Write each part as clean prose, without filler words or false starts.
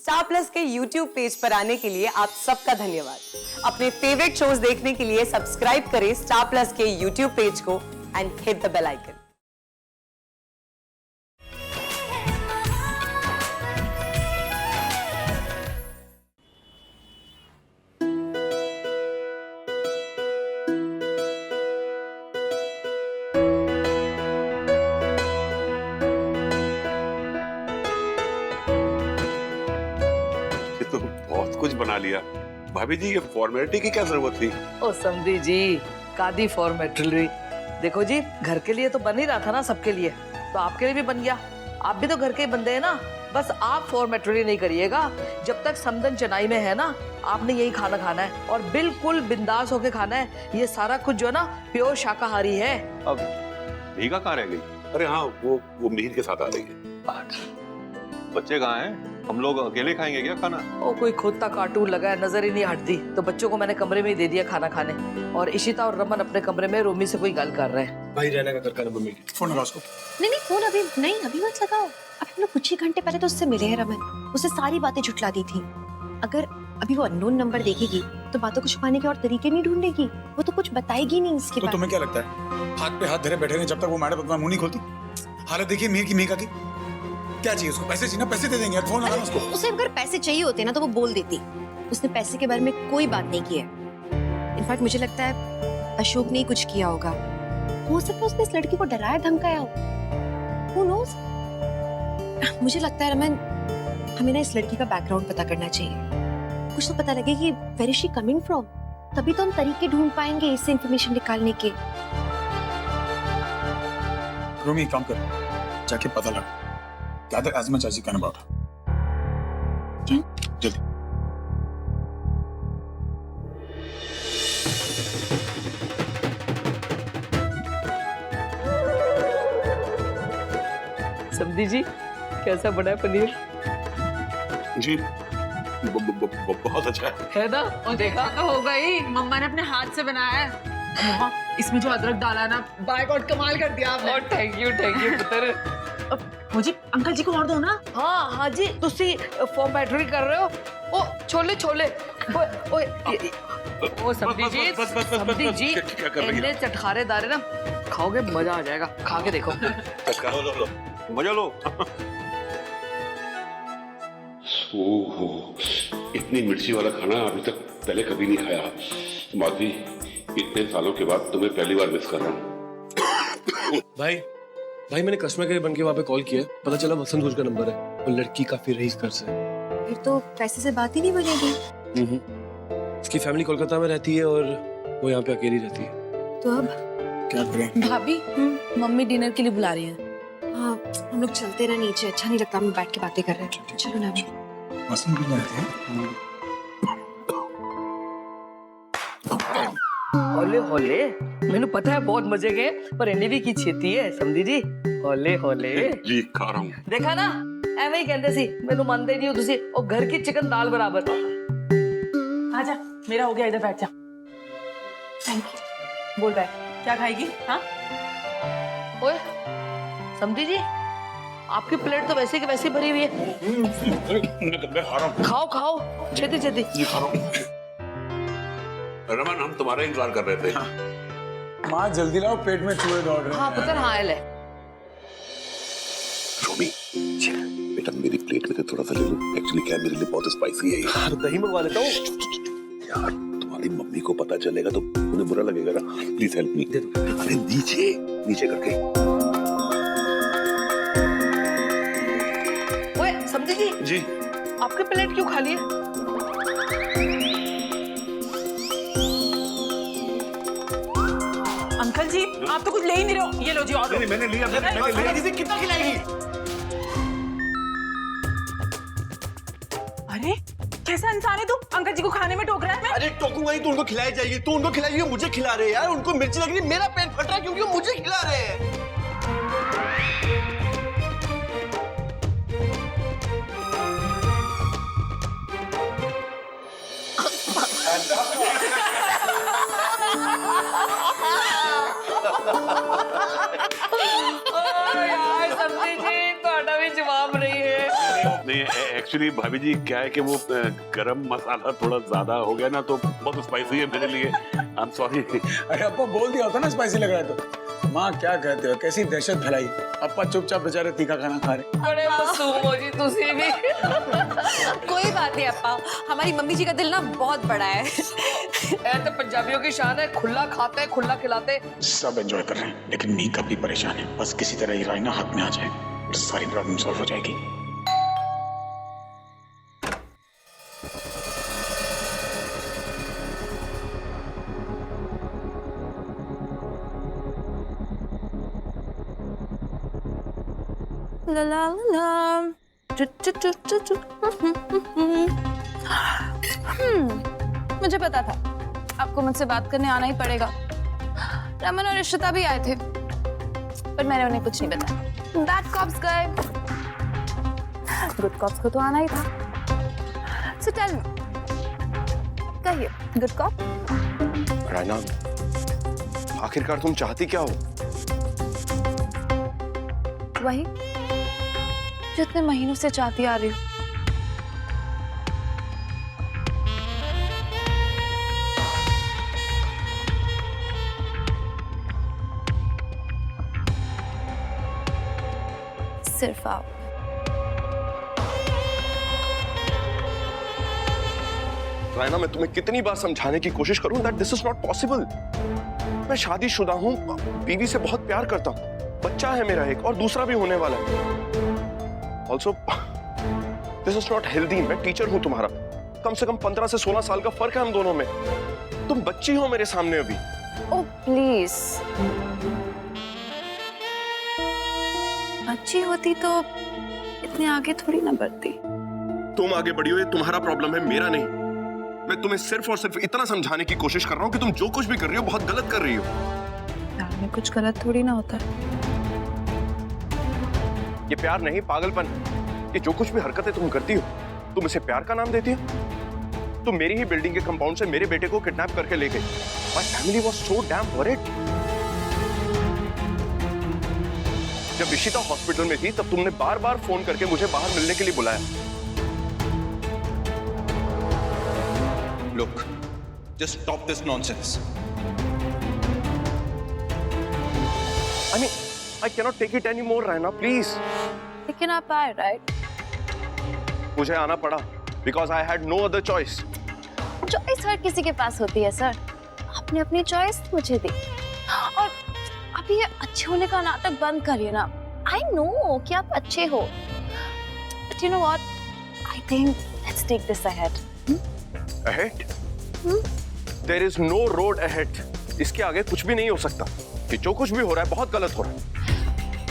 Star Plus के YouTube page पर आने के लिए आप सबका धन्यवाद। अपने फेवरेट शोज देखने के लिए सब्सक्राइब करें स्टार प्लस के YouTube पेज को and hit the bell icon. तो बहुत कुछ बना लिया भाभी जी, ये फॉर्मेलिटी की क्या जरूरत थी? ओ समधी जी, कादी फॉर्मेलिटी। देखो जी, घर के लिए तो बन ही रहा था ना सबके लिए, तो आपके लिए भी बन गया। आप भी तो घर के ही बंदे हैं ना, बस आप फॉर्मेलिटी नहीं करिएगा। जब तक समदन चेन्नई में है ना, आपने यही खाना खाना है और बिल्कुल बिंदास होके खाना है। ये सारा कुछ जो है ना प्योर शाकाहारी है। अब मीका कहाँ रह गई? अरे हाँ, वो मीर के साथ आ रही है। बच्चे कहाँ हैं? हम लोग अकेले खाएंगे क्या खाना? ओ कोई खोता कार्टून लगा है, नजर ही नहीं हटती, तो बच्चों को मैंने कमरे में ही दे दिया खाना खाने। और इशिता और रमन अपने कमरे में रोमी से कोई गल कर रहे हैं। भाई रहने का घर का नंबर मिल गया, फोन लगा उसको। नहीं फोन अभी नहीं, अभी मत लगाओ। अभी हम लोग कुछ ही घंटे पहले तो उससे मिले हैं रमन, उसे सारी बातें झुठला दी थी। अगर अभी वो अननोन नंबर देखेगी तो बातों को छुपाने के और तरीके नहीं ढूंढेगी, वो तो कुछ बताएगी नहीं इसके तो बाद। तुम्हें क्या लगता है हाथ पे हाथ धरे बैठे रहे जब तक वो मैडम अपना मुंह नहीं खोलती? हालत देखिए मीर की मीका की। क्या चाहिए उसको? पैसे चाहिए ना, पैसे दे देंगे यार, फोन लगा उसको। उसे अगर पैसे चाहिए होते ना तो वो बोल देती। उसने पैसे के बारे में कोई बात नहीं की है। इनफैक्ट मुझे लगता है अशोक ने ही कुछ किया होगा। हो सकता है उसने इस लड़की को डराया धमकाया हो। Who knows? मुझे लगता है रमन, हमें ना इस लड़की का बैकग्राउंड पता करना चाहिए। कुछ तो पता लगे कि where is she coming from, तभी तो हम तरीके ढूंढ पाएंगे इससे इंफॉर्मेशन निकालने के। रोमी काम कर, जाके पता लगा gather as much as you can about her. जल्दी। समधी जी, कैसा बना है पनीर? जी बहुत अच्छा है है ना? और देखा तो होगा ही, मम्मा ने अपने हाथ से बनाया है। मम्मा, इसमें जो अदरक डाला है ना, बाय गॉड कमाल कर दिया आपने। और थैंक यू पुत्र। मुझे अंकल जी को और दो ना। हाँ हाँ जी, तुसी फॉर्मेलिटी कर रहे हो। ओ छोले छोले, ओ समधी जी, समधी जी, क्या कर रही इतने चटखारेदार है ना, खाओगे मजा आ जाएगा, खा के देखो। लो मजा लो। ओहो, इतनी मिर्ची वाला खाना अभी तक पहले कभी नहीं खाया। माधवी, इतने सालों के बाद तुम्हें पहली बार मिस कर रहा हूँ। भाई मैंने कस्टमर केयर बन के वहाँ पे कॉल किया, पता चला वसंत घोष का नंबर है और लड़की काफी रईस घर से है। फिर तो पैसे से बात ही नहीं बनेगी। इसकी फैमिली कोलकाता में रहती है और वो यहाँ पे अकेली रहती है। तो अब क्या करें? भाभी, मम्मी डिनर के लिए बुला रही हैं। हाँ, हम लोग चलते रहे नीचे, अच्छा नहीं लगता हम बैठ के बातें कर रहे हैं। चलो ना अभी। मौसम भी रहते हैं। होले होले, मैंने पता है बहुत मजे के, पर इन्हें भी की छेती है समझी जी। होले होले जी खा रहा हूँ। देखा ना, एवं ही कहते सी, मैंने मानते नहीं हो तुसी, और घर की चिकन दाल बराबर। आजा, मेरा हो गया, इधर बैठ जा। Thank you. बोल बैठ, क्या खाएगी? हाँ, ओए समझी जी, आपकी प्लेट तो वैसे की वैसे भरी हुई है। मैं खा रहा हूँ। खाओ खाओ, छेती छेती। जी खा रहा हूँ। रमन, हम तुम्हारा इंतजार कर रहे थे। माँ जल्दी लाओ, पेट में चूहे दौड़ रहे हैं। हाँ पुत्र, हाँ ले। रोमी, बेटा मेरी प्लेट में से थोड़ा सा ले लो। एक्चुअली क्या मेरे लिए बहुत स्पाइसी है ये। यार दही मंगवा लेता हूँ। यार तुम्हारी मम्मी को पता चलेगा तो उन्हें बुरा लगेगा ना। Please help me. अरे नीचे नीचे करके। ओए समझी जी, जी आपकी प्लेट क्यों खाली है? अंकल जी, आप तो कुछ ले ही नहीं रहे हो। ये लो जी, और मैंने लिया, मैंने लिया। किसी कितना खिलाएगी? अरे कैसा इंसान है तू, अंकल जी को खाने में टोक रहा है। अरे टोकूंगा ही तो उनको खिलाई जाएगी, तू उनको खिलाएगी, मुझे खिला रहे हैं यार। उनको मिर्ची लग रही, मेरा पेट फट रहा है क्योंकि वो मुझे खिला रहे हैं। यार समझी जी, ਤੁਹਾਡਾ ਵੀ ਜਵਾਬ नहीं है। नहीं एक्चुअली भाभी जी क्या है कि वो गरम मसाला थोड़ा ज्यादा हो गया ना, तो बहुत स्पाइसी है मेरे लिए। I am sorry. अरे अप्पा बोल दिया होता ना स्पाइसी लग रहा है तो। माँ क्या कहते हो, कैसी दहशत फैलाई। अप्पा चुपचाप बेचारे तीखा खाना खा रहे। बड़े मासूम हो जी तुसी भी। कोई बात नहीं अप्पा, हमारी मम्मी जी का दिल ना बहुत बड़ा है। तो पंजाबियों की शान है, खुला खाते खुला खिलाते। सब एंजॉय कर रहे हैं, लेकिन मी कभी परेशान है। बस किसी तरह ये रायना हाथ में आ जाए तो सारी प्रॉब्लम सॉल्व हो जाएगी। ला ला ला चु चु चु चु चु। मुझे पता था आपको मुझसे बात करने आना ही पड़ेगा। रमन और इशिता भी आए थे, पर मैंने उन्हें कुछ नहीं बताया। बैड कॉप्स गए, गुड कॉप्स को तो आना ही था। सो टेल मी, कहिए गुड कॉप। रायना, आखिरकार तुम चाहती क्या हो? वही जो इतने महीनों से चाहती आ रही हूँ। सिर्फ आप। रायना, मैं तुम्हें कितनी बार समझाने की कोशिश करूं that this is not possible. मैं शादीशुदा हूं, बीवी से बहुत प्यार करता हूं, बच्चा है मेरा एक और दूसरा भी होने वाला है। Also this is not healthy. मैं टीचर हूं तुम्हारा, कम से कम 15 से 16 साल का फर्क है हम दोनों में। तुम बच्ची हो मेरे सामने अभी। ओह प्लीज, अच्छी होती तो इतने आगे थोड़ी ना बढ़ती। तुम आगे बढ़ी हो, ये तुम्हारा प्रॉब्लम है, मेरा नहीं। मैं तुम्हें सिर्फ और सिर्फ इतना समझाने की कोशिश कर रहा हूं कि तुम जो कुछ भी कर रही हो बहुत गलत कर रही हो। प्यार में कुछ गलत थोड़ी ना होता है। ये प्यार नहीं, पागलपन। ये जो कुछ भी हरकतें तुम करती हो, तुम इसे प्यार का नाम देती हो। तुम मेरी ही बिल्डिंग के कंपाउंड से मेरे बेटे को किडनैप करके ले गई। My family was so damn worried। जब इशिता हॉस्पिटल में थी तब तुमने बार बार फोन करके मुझे बाहर मिलने के लिए बुलाया। Look, just stop this nonsense. I mean, I cannot take it anymore, Raina, please। लेकिन आप आए, राइट? मुझे आना पड़ा because I had no other choice। Choice हर किसी के पास होती है सर। आपने अपनी चॉइस मुझे दी, और अभी ये अच्छे होने का नाटक बंद करिए ना। I know कि आप अच्छे हो, but you know what? I think let's take this ahead। Ahead? There is no road ahead। इसके आगे कुछ भी नहीं हो सकता। कि जो कुछ भी हो रहा है बहुत गलत हो रहा है।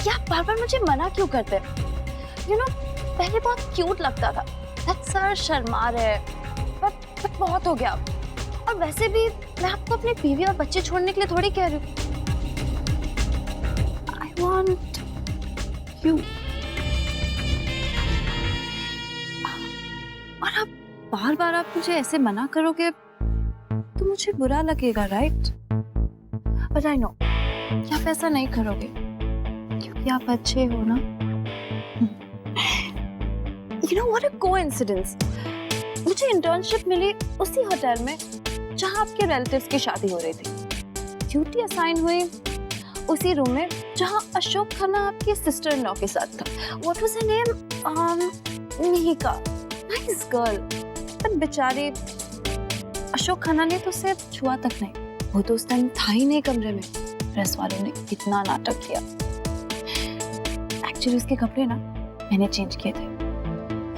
क्या बार बार मुझे मना क्यों करते हैं? You know, पहले बहुत क्यूट लगता था। That सर शर्मा रहे, but बहुत हो गया। और वैसे भी मैं आपको अपनी बीवी और बच्चे छोड़ने के लिए थोड़ी कह रही हूँ। I want you। और अब बार बार आप मुझे ऐसे मना करोगे तो मुझे बुरा लगेगा, राइट? But I know कि आप ऐसा नहीं करोगे क्योंकि आप अच्छे हो ना। You know what a coincidence। मुझे इंटर्नशिप मिली उसी होटल में जहां आपके रिलेटिव्स की शादी हो रही थी। ड्यूटी असाइन हुई उसी रूम में जहां अशोक खन्ना आपकी सिस्टर इन लॉ के साथ था। What was her name? Mihika. Nice girl। पर बेचारी अशोक खन्ना ने तो उसे छुआ तक नहीं। वो तो उस टाइम था ही नहीं कमरे में। प्रेस वालों ने इतना नाटक किया। एक्चुअली उसके कपड़े ना मैंने चेंज किए थे।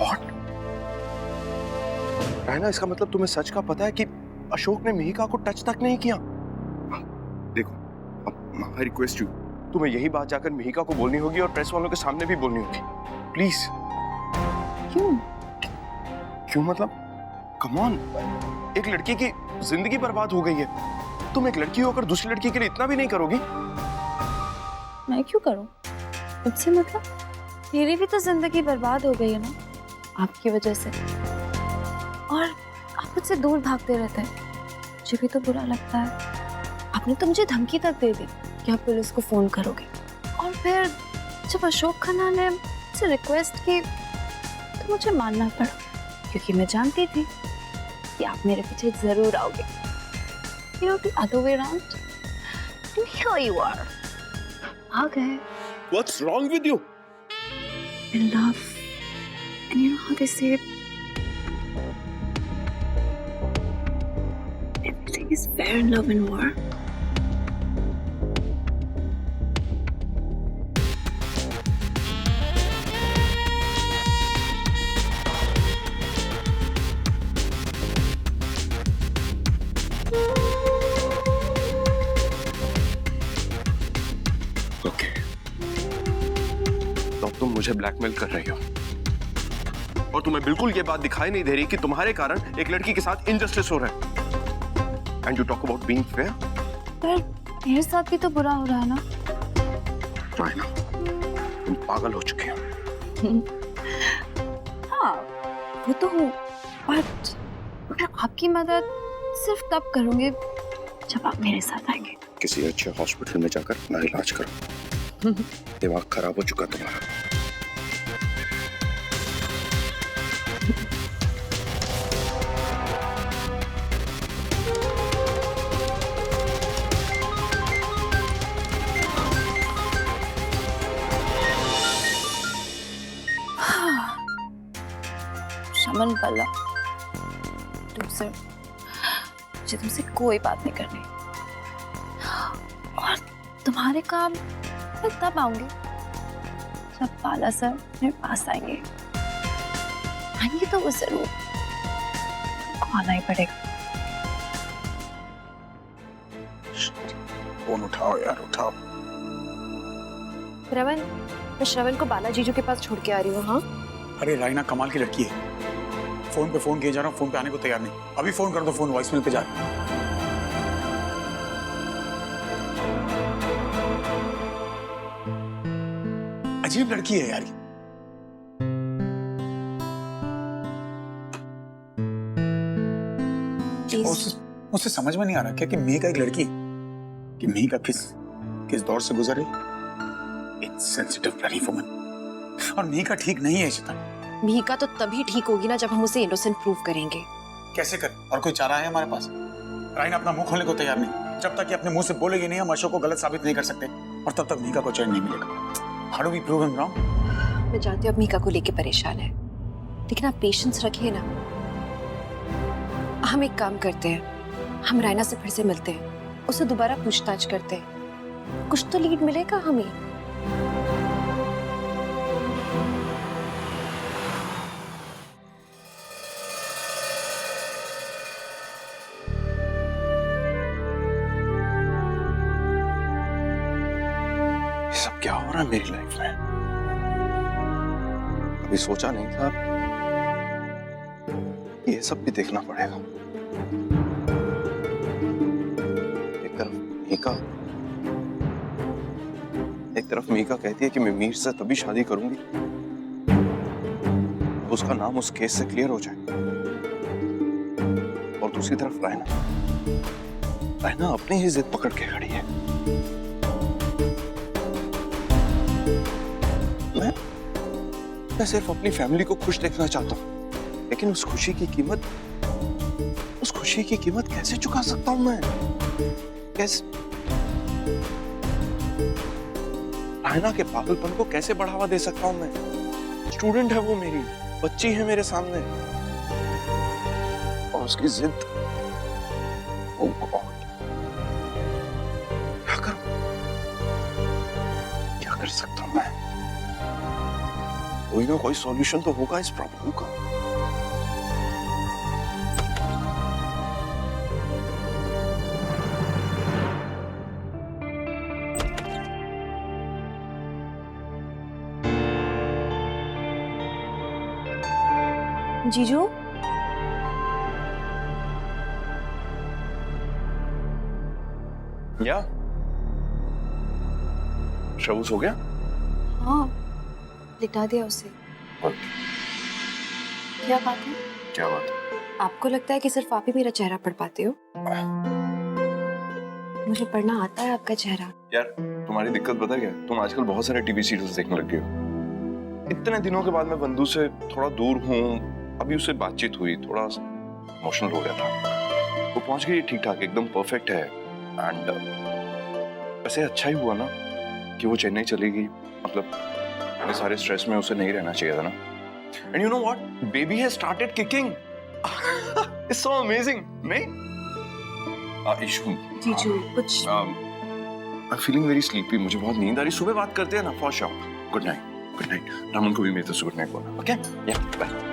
What? रायना, इसका मतलब तुम्हें सच का पता है कि अशोक ने मिहिका को टच तक नहीं किया? देखो, अब आई रिक्वेस्ट यू, तुम्हें यही बात जाकर मिहिका को बोलनी होगी और प्रेस वालों के सामने भी बोलनी होगी। प्लीज। क्यों? क्यों मतलब? कम ऑन, एक लड़की की जिंदगी बर्बाद हो गई है। तुम एक लड़की होकर दूसरी लड़की के लिए इतना भी नहीं करोगी? मैं क्यों करूं? मुझसे मतलब मेरी भी तो जिंदगी बर्बाद हो गई है ना आपकी वजह से। और आप मुझसे दूर भागते रहते हैं, मुझे भी तो बुरा लगता है। आपने तो मुझे धमकी तक दे दी कि आप पुलिस को फोन करोगे। और फिर जब अशोक खन्ना ने मुझसे रिक्वेस्ट की तो मुझे मानना पड़ा, क्योंकि मैं जानती थी कि आप मेरे पीछे जरूर आओगे। You know, the other way around. And here you are. आ गए। What's wrong with you? In love. And you know how they say everything is fair in love and war. Okay, तो अब तुम मुझे ब्लैकमेल कर रही हो और तुम्हें बिल्कुल ये बात दिखाई नहीं दे रही कि तुम्हारे कारण एक लड़की के साथ इनजस्टिस हो रहा है। And you talk about being fair. पर मेरे साथ भी तो बुरा हो रहा है ना। रायना, तुम पागल हो चुके हो। हाँ, वो तो हूँ, बट मैं आपकी मदद सिर्फ तब करूंगी जब आप मेरे साथ आएंगे। किसी अच्छे हॉस्पिटल में जाकर अपना इलाज करो। दिमाग खराब हो चुका तुम्हारा। शमन बल्ला, तुमसे मुझे तुमसे कोई बात नहीं करनी, और तुम्हारे काम मैं तब आऊंगी जब बाला सर मेरे पास आएंगे तो वो जरूर आना ही पड़ेगा। फोन उठाओ यार, उठाओ। रवन, मैं श्रवण को बाला जीजू के पास छोड़ के आ रही हूँ। हाँ, अरे राइना कमाल की लड़की है। फोन पे फोन किए जा रहा हूँ, फोन पे आने को तैयार नहीं। अभी फोन कर दो, फोन वॉइसमेल पे जा रहा है। अजीब लड़की है यार। मुझसे समझ में नहीं आ रहा क्या कि मेघा एक लड़की कि मेघा किस दौर से गुजर रही। Insensitive bloody woman. और मेघा ठीक नहीं है इशिता। मीका तो तभी ठीक होगी ना जब हम उसे इनोसेंट प्रूव करेंगे। कैसे कर? और कोई चारा है हमारे पास? रायना अपना मुंह खोलने को तैयार नहीं। जब तक कि अपने मुंह से बोलेगी नहीं, हम अशोक को गलत साबित नहीं कर सकते, और तब तक मीका को चैन नहीं मिलेगा। How do we prove him wrong? मैं जानती हूँ आप मीका को लेके परेशान है, लेकिन आप पेशेंस रखिए ना। हम एक काम करते हैं, हम रायना से फिर से मिलते हैं, उसे दोबारा पूछताछ करते हैं, कुछ तो लीड मिलेगा हमें। सब क्या हो रहा है मेरी लाइफ में? अभी सोचा नहीं था ये सब भी देखना पड़ेगा। एक तरफ मीका कहती है कि मैं मीर से तभी शादी करूंगी उसका नाम उस केस से क्लियर हो जाए, और दूसरी तरफ रायना अपनी ही जिद पकड़ के खड़ी है। मैं सिर्फ अपनी फैमिली को खुश देखना चाहता हूँ, लेकिन उस खुशी की कीमत कैसे चुका सकता हूँ मैं? कैसे रायना के पागलपन को कैसे बढ़ावा दे सकता हूँ मैं? स्टूडेंट है वो, मेरी बच्ची है मेरे सामने, और उसकी जिद। ओह गॉड, क्या कर सकता हूँ मैं? कोई ना कोई सॉल्यूशन तो होगा इस प्रॉब्लम का। जीजू, या शबूस हो गया? हाँ, लिटा दिया उसे। क्या बात है? क्या बात है? आपको लगता है कि सिर्फ आप ही मेरा चेहरा पढ़ पाते हो? मुझे पढ़ना आता है आपका चेहरा। यार तुम्हारी दिक्कत पता क्या है? तुम आजकल बहुत सारे टीवी सीरियल्स देखने लग गए हो। इतने दिनों के बाद मैं बंधु से थोड़ा दूर हूँ, अभी उससे बातचीत हुई, थोड़ा इमोशनल हो गया था। वो पहुंच गई ठीक ठाक, एकदम परफेक्ट है। एंड वैसे अच्छा ही हुआ ना कि वो चेन्नई चली गई, मतलब इतने सारे स्ट्रेस में उसे नहीं रहना चाहिए था ना। And you know what, baby has started kicking. It's so amazing, नहीं? इशू जीजू कुछ आई फीलिंग वेरी स्लीपी, मुझे बहुत नींद आ रही। सुबह बात करते हैं ना, for sure. Good night, good night. Raman को भी मेरे तरफ से गुड नाइट बोलना, ओके? या बाय।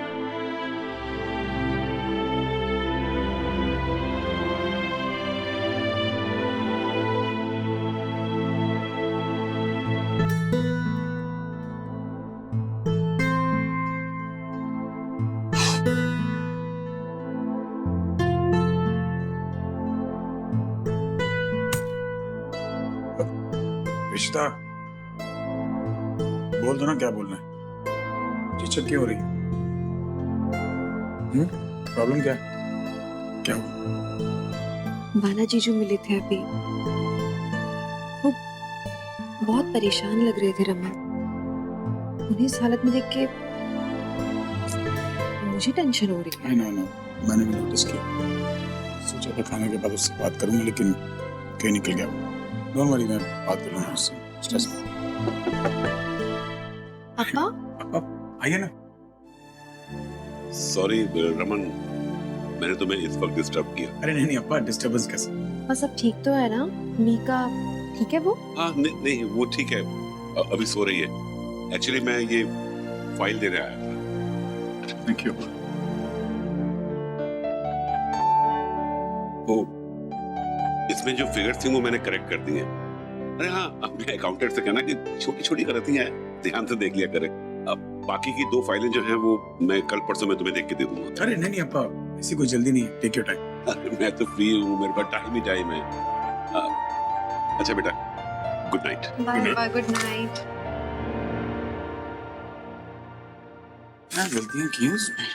रिश्ता बोल दो ना, क्या बोलना है? झिझक क्यों हो रही? प्रॉब्लम क्या है? क्या हुआ? बाला जीजू मिले थे अभी, वो बहुत परेशान लग रहे थे रमन। उन्हें इस हालत में देख के मुझे टेंशन हो रही है। नो, मैंने भी नोटिस किया। सोचा था खाने के बाद उससे बात करूंगा, लेकिन कहीं निकल गया वो। डोंट वरी, मैं बात कर लूंगा उससे। स्ट्रेस मत। पापा आइए ना। सॉरी रमन, मैंने तुम्हें इस वक्त डिस्टर्ब किया। अरे नहीं अप्पा, डिस्टर्बेंस कैसे? बस अब ठीक तो है ना? मीका ठीक है वो? हाँ नहीं वो ठीक है, अभी सो रही है। एक्चुअली मैं ये फाइल देने आया था। Thank you. वो इसमें जो फिगर्स थी वो मैंने करेक्ट कर दी है। अरे हाँ, अपने अकाउंटेंट से कहना कि छोटी छोटी गलतियां हैं, ध्यान से देख लिया करे। अब बाकी की 2 फाइलें जो हैं वो मैं कल परसों में तुम्हें देख के दे दूंगा। अरे नहीं अप्पा, ऐसी कोई जल्दी नहीं है, टेक योर टाइम। मैं तो फ्री हूँ, मेरे पास टाइम ही टाइम है। अच्छा बेटा, good night. Bye bye, good night. गलतियां की उसमें?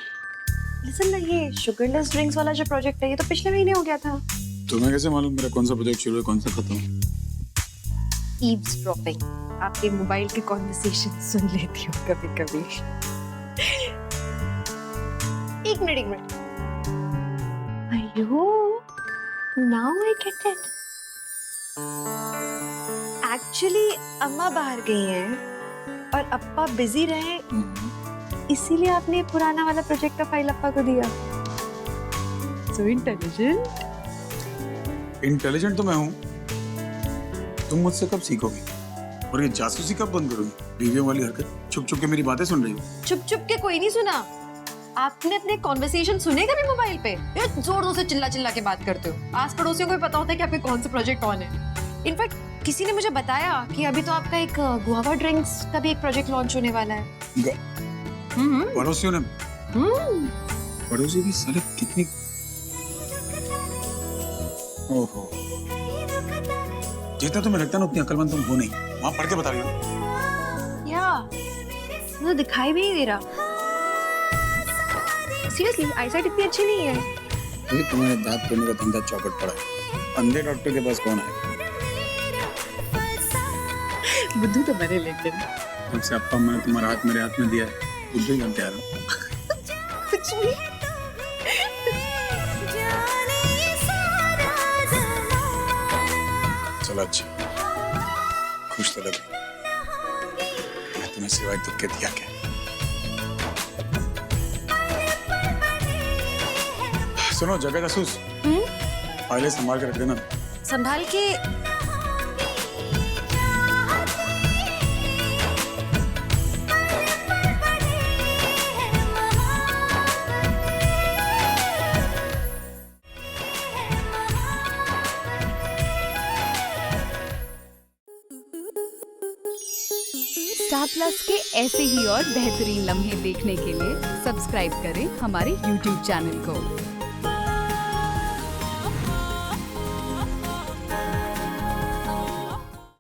लिसन ना, ये शुगरलेस ड्रिंक्स वाला जो प्रोजेक्ट है, ये तो पिछले महीने हो गया था। तुम्हें कैसे मालूम मेरा कौन सा प्रोजेक्ट शुरू है, कौन सा खत्म? ईव्सड्रॉपिंग, आपके मोबाइल के कॉन्वर्सेशन सुन लेती हूँ कभी-कभी। एक मिनट। अयो, now I get it. Actually अम्मा बाहर गई हैं और अप्पा बिजी रहे, इसीलिए आपने पुराना वाला प्रोजेक्ट का फाइल अप्पा को दिया। So intelligent। इंटेलिजेंट तो मैं हूँ, तुम मुझसे कब सीखोगी? और ये जासूसी कब बंद करोगी? बीवियों वाली हरकत, छुप छुप के मेरी बातें सुन रही हो। चुप के कोई नहीं सुना। आपने अपने कॉन्वर्सेशन सुने कभी मोबाइल पे? या जोर-जोर से चिल्ला के बात करते हो? आस पड़ोसियों को भी पता होता है कि आपके कौन से प्रोजेक्ट ऑन है। इनफैक्ट किसी ने मुझे बताया कि अभी तो आपका एक गुआवा ड्रिंक्स का भी एक प्रोजेक्ट लॉन्च होने वाला है। पड़ोसियों ने? पड़ोसी भी साले कितनी। ओहो, जितना तुम्हें लगता है ना उतनी अक्लमंद तुम हो नहीं। वहां पढ़ के बता रही हो। या मुझे दिखाई भी नहीं दे रहा। सीरियसली आईसाइट इतनी अच्छी नहीं है। अभी तुम्हारे दांत तोड़ने का धंधा चौपट पड़ा है। अंधे डॉक्टर के पास कौन है? बुद्धू तो बने, लेकिन जब से अप्पा मैंने तुम्हारा हाथ मेरे हाथ में दिया है, बुद्धू ही बनते आ रहा हूं। कुछ भी। चलो अच्छा, खुश तो लग। मैं तुम्हें सिवाय दुख के दिया क्या? सुनो जगह जासूस, फाइलें संभाल के रख देना। संभाल के। स्टार प्लस के ऐसे ही और बेहतरीन लम्हे देखने के लिए सब्सक्राइब करें हमारे YouTube चैनल को।